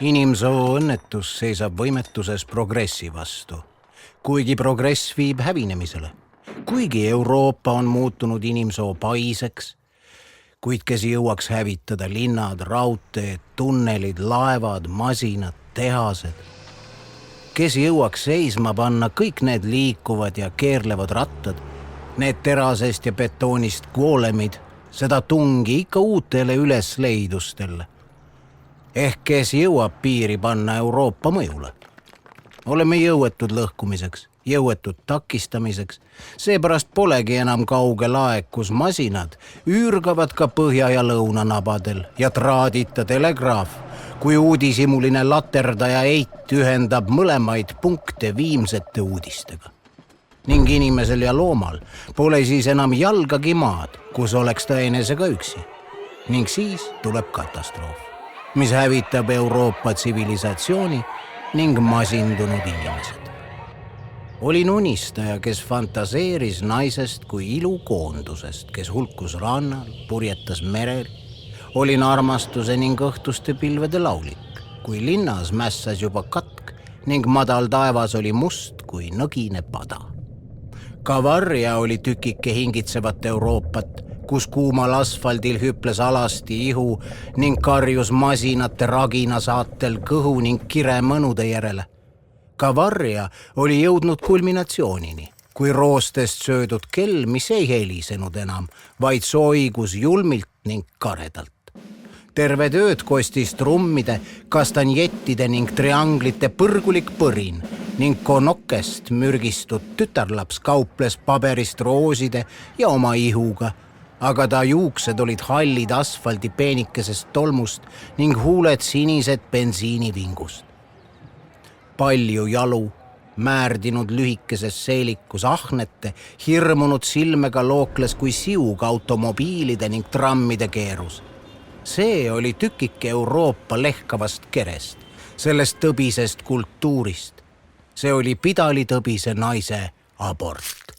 Inimsoo õnnetus seisab võimetuses progressi vastu, kuigi progress viib hävinemisele. Kuigi Euroopa on muutunud inimsoo paiseks, kuid kes jõuaks hävitada linnad, raudteed, tunnelid, laevad, masinad, tehased. Kes jõuaks seisma panna kõik need liikuvad ja keerlevad rattad, need terasest ja betoonist koolemid, seda tungi ikka uutele ülesleidustele. Ehk kes jõuab piiri panna Euroopa mõjule. Oleme jõuetud lõhkumiseks, jõuetud takistamiseks, seepärast polegi enam kaugel aeg, kus masinad üürgavad ka põhja- ja lõunanabadel ja traadita telegraaf, kui uudishimuline laterdaja eit ühendab mõlemaid punkte viimsete uudistega. Ning inimesel ja loomal pole siis enam jalgagi maad, kus oleks ta enesega üksi. Ning siis tuleb katastroof, mis hävitab Euroopa tsivilisatsiooni ning masindunud inimesed. Olin unistaja, kes fantaseeris naisest kui ilukoondusest, kes hulkus rannal, purjetas merel. Olin armastuse ning õhtuste pilvede laulik, kui linnas mässas juba katk ning madal taevas oli must kui nõgine pada. Kavarja oli tükike hingitsevat Euroopat, kus kuumal asfaldil hüples alasti ihu ning karjus masinate ragina saatel kõhu ning kire mõnude järele. Kavarja oli jõudnud kulminatsioonini, kui roostest söödud kell, mis ei helisenud enam, vaid soigus julmilt ning karedalt. Terved ööd kostis trummide, kastanjettide ning trianglite põrgulik põrin ning konokest mürgistud tütarlaps kauples paberist rooside ja oma ihuga, aga ta juuksed olid hallid asfaldi peenikesest tolmust ning huuled sinised bensiinivingust. Palju jalu, määrdinud lühikeses seelikus ahnete, hirmunud silmega lookles kui siug automobiilide ning trammide keerus. See oli tükike Euroopa lehkavast kerest, sellest tõbisest kultuurist. See oli pidalitõbise naise abort.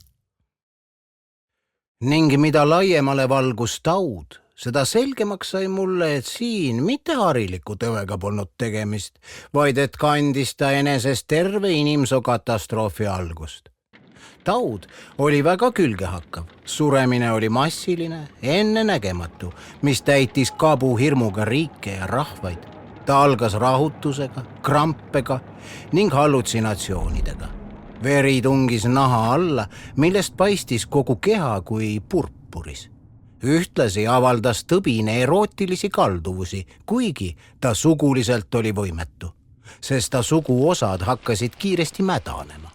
Ning mida laiemale valgus taud, seda selgemaks sai mulle, et siin mitte hariliku tõvega polnud tegemist, vaid et kandis ta enesest terve inimsoo katastroofi algust. Taud oli väga külgehakkav, suremine oli massiline, ennenägematu, mis täitis kabu hirmuga riike ja rahvaid. Ta algas rahutusega, krampega ning hallutsinatsioonidega. Veri tungis naha alla, millest paistis kogu keha kui purpuris. Ühtlasi avaldas tõbine erootilisi kalduvusi, kuigi ta suguliselt oli võimetu, sest ta suguosad hakkasid kiiresti mädanema.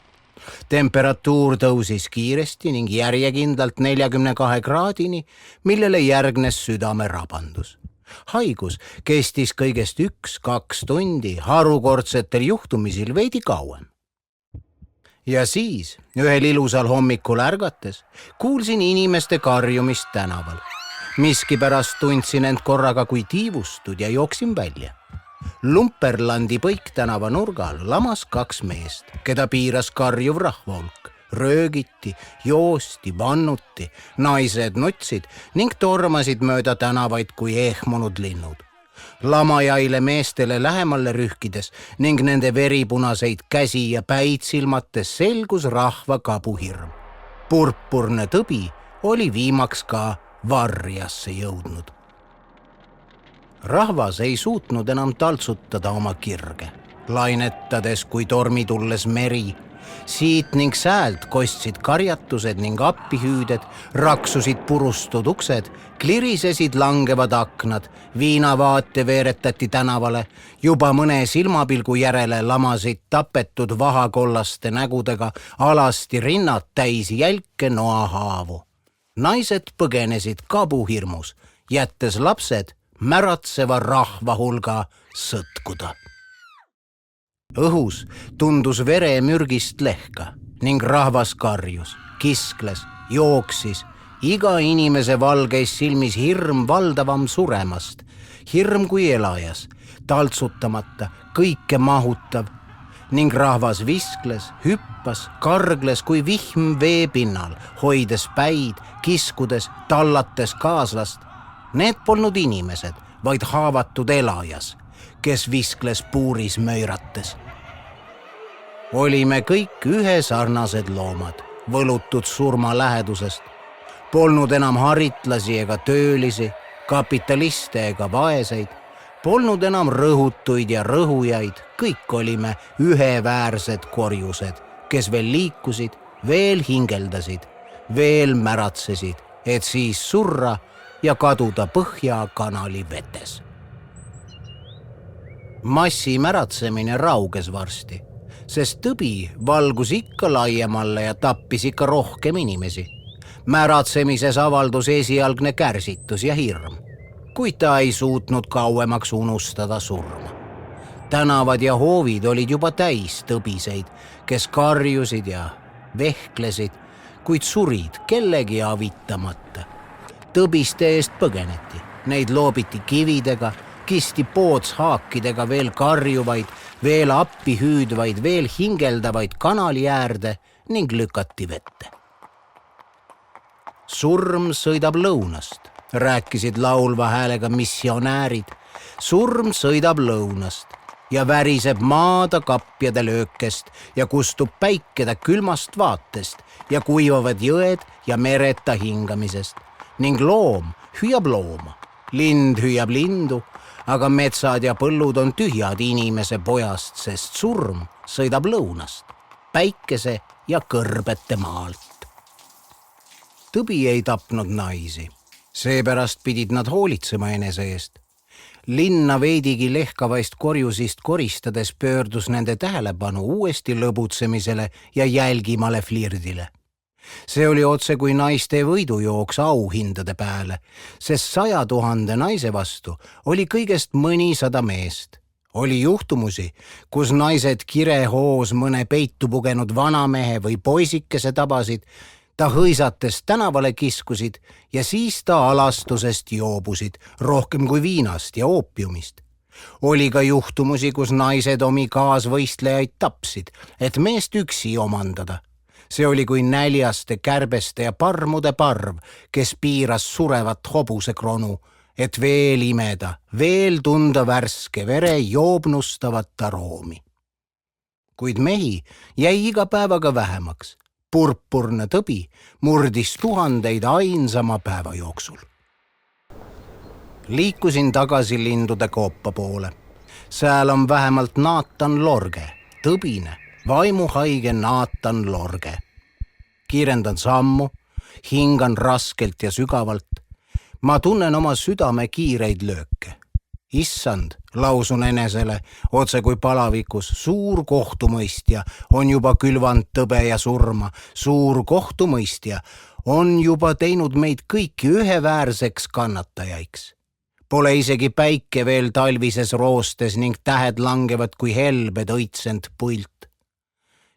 Temperatuur tõusis kiiresti ning järjekindlalt 42 kraadini, millele järgnes südame rabandus. Haigus kestis kõigest 1-2 tundi, harukordsetel juhtumisil veidi kauem. Ja siis, ühel ilusal hommikul ärgates, kuulsin inimeste karjumist tänaval. Miskipärast tundsin end korraga kui tiivustud ja jooksin välja. Lumperlandi Põiktänava nurgal lamas 2 meest, keda piiras karjuv rahvahulk. Röögiti, joosti, vannuti, naised nutsid ning tormasid mööda tänavaid kui ehmunud linnud. Lamajaile meestele lähemale rühkides ning nende veripunaseid käsi ja päid silmates selgus rahva kabuhirm. Purpurne tõbi oli viimaks ka varjasse jõudnud. Rahvas ei suutnud enam taltsutada oma kirge, lainetades kui tormi tulles meri. Siit ning säält kostsid karjatused ning appihüüded, raksusid purustud uksed, klirisesid langevad aknad, viinavaate veeretati tänavale, juba mõne silmapilgu järele lamasid tapetud vahakollaste nägudega alasti rinnad täis jälke noahaavu. Naised põgenesid kabuhirmus, jättes lapsed märatseva rahvahulga sõtkuda. Õhus tundus veremürgist lehka ning rahvas karjus, kiskles, jooksis, iga inimese valgeis silmis hirm valdavam suremast, hirm kui elajas, taltsutamata, kõike mahutav, ning rahvas viskles, hüppas, kargles kui vihm veepinnal, hoides päid, kiskudes, tallates kaaslast. Need polnud inimesed, vaid haavatud elajas, kes viskles puuris möirates. Olime kõik ühesarnased loomad, võlutud surma lähedusest. Polnud enam haritlasi ega töölisi, kapitaliste ega vaeseid. Polnud enam rõhutuid ja rõhujaid, kõik olime üheväärsed korjused, kes veel liikusid, veel hingeldasid, veel märatsesid, et siis surra ja kaduda Põhjakanali vetes. Massi märatsemine rauges varsti, sest tõbi valgus ikka laiemalle ja tappis ikka rohkem inimesi. Märatsemises avaldus esialgne kärsitus ja hirm, kuid ta ei suutnud kauemaks unustada surma. Tänavad ja hoovid olid juba täis tõbiseid, kes karjusid ja vehklesid, kuid surid kellegi avitamata. Tõbiste eest põgeneti, neid loobiti kividega, kisti pootshaakidega veel karjuvaid, veel appi hüüdvaid, veel hingeldavaid kanali äärde ning lükati vette. Surm sõidab lõunast, rääkisid laulva häälega missionäärid. Surm sõidab lõunast ja väriseb maada kapjade löökest ja kustub päikeda külmast vaatest ja kuivavad jõed ja mered ta hingamisest. Ning loom hüüab looma, lind hüüab lindu, aga metsad ja põllud on tühjad inimese pojast, sest surm sõidab lõunast, päikese ja kõrbete maalt. Tõbi ei tapnud naisi, seepärast pidid nad hoolitsema enese eest. Linna veidigi lehkavaist korjusist koristades pöördus nende tähelepanu uuesti lõbutsemisele ja jälgimale flirdile. See oli otse kui naiste võidujooks auhindade pääle, sest 100 000 naise vastu oli kõigest mõnisada meest. Oli juhtumusi, kus naised kirehoos mõne peitu pugenud vanamehe või poisikese tabasid, ta hõisates tänavale kiskusid ja siis ta alastusest joobusid rohkem kui viinast ja oopiumist. Oli ka juhtumusi, kus naised omi kaasvõistlejaid tapsid, et meest üksi omandada. See oli kui näljaste, kärbeste ja parmude parv, kes piiras surevat hobusekronu, et veel imeda, veel tunda värske vere joobnustavat aroomi. Kuid mehi jäi iga päevaga vähemaks. Purpurne tõbi murdis tuhandeid ainsama päeva jooksul. Liikusin tagasi lindude koopa poole. Sääl on vähemalt Naatan Lorge, tõbine, vaimuhaige Naatan Lorge. Kiirendan sammu, hingan raskelt ja sügavalt. Ma tunnen oma südame kiireid lööke. Issand, lausun enesele, otse kui palavikus, suur kohtumõistja on juba külvanud tõbe ja surma. Suur kohtumõistja on juba teinud meid kõiki üheväärseks kannatajaiks. Pole isegi päike veel talvises roostes ning tähed langevad kui helbed õitsend pult.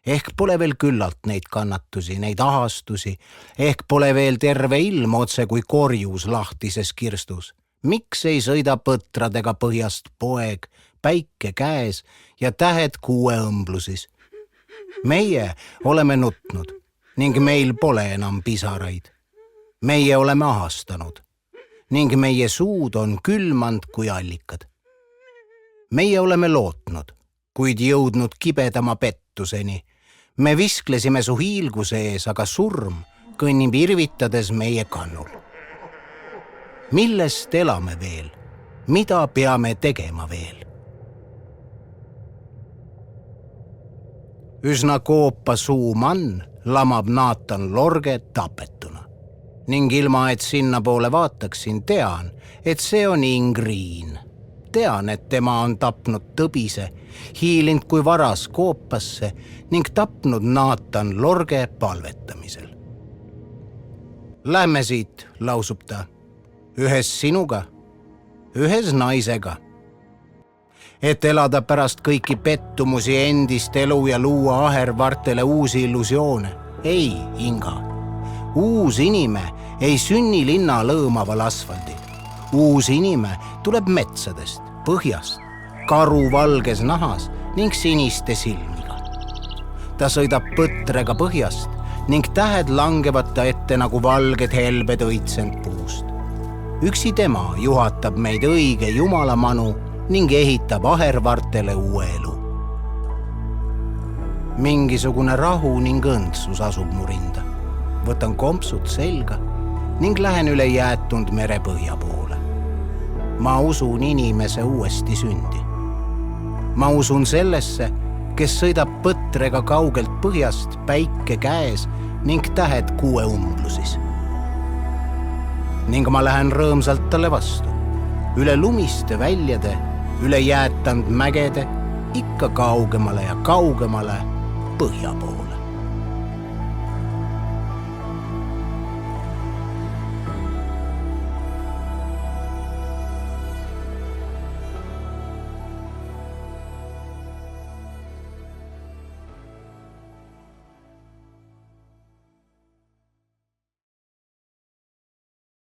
Ehk pole veel küllalt neid kannatusi, neid ahastusi, ehk pole veel terve ilm otse kui korjus lahtises kirstus. Miks ei sõida põtradega põhjast poeg, päike käes ja tähed kuue õmblusis? Meie oleme nutnud ning meil pole enam pisaraid. Meie oleme ahastanud ning meie suud on külmand kui allikad. Meie oleme lootnud, kuid jõudnud kibedama pettuseni. Me visklesime su hiilguse ees, aga surm kõnnib irvitades meie kannul. Millest elame veel? Mida peame tegema veel? Üsna koopa suu mann lamab Naatan Lorge tapetuna. Ning ilma, et sinna poole vaataksin, tean, et see on Ingriin. Tean, et tema on tapnud tõbise, hiilind kui varas koopasse ning tapnud Naatan Lorge palvetamisel. Lähme siit, lausub ta. Ühes sinuga, ühes naisega. Et elada pärast kõiki pettumusi endist elu ja luua ahervartele uusi illusioone. Ei, Inga. Uus inime ei sünni linna lõõmaval asfaldil. Uus inime tuleb metsadest, põhjast, karu valges nahas ning siniste silmiga. Ta sõidab põtrega põhjast ning tähed langevad ta ette nagu valged helbed õitsend puust. Üksi tema juhatab meid õige Jumala manu ning ehitab ahervartele uue elu. Mingisugune rahu ning õndsus asub mu rinda. Võtan kompsud selga ning lähen üle jäätunud mere põhja poole. Ma usun inimese uuesti sündi. Ma usun sellesse, kes sõidab põtrega kaugelt põhjast, päike käes ning tähed kuue umblusis. Ning ma lähen rõõmsalt talle vastu. Üle lumiste väljade, üle jäätanud mägede, ikka kaugemale ja kaugemale põhja poole.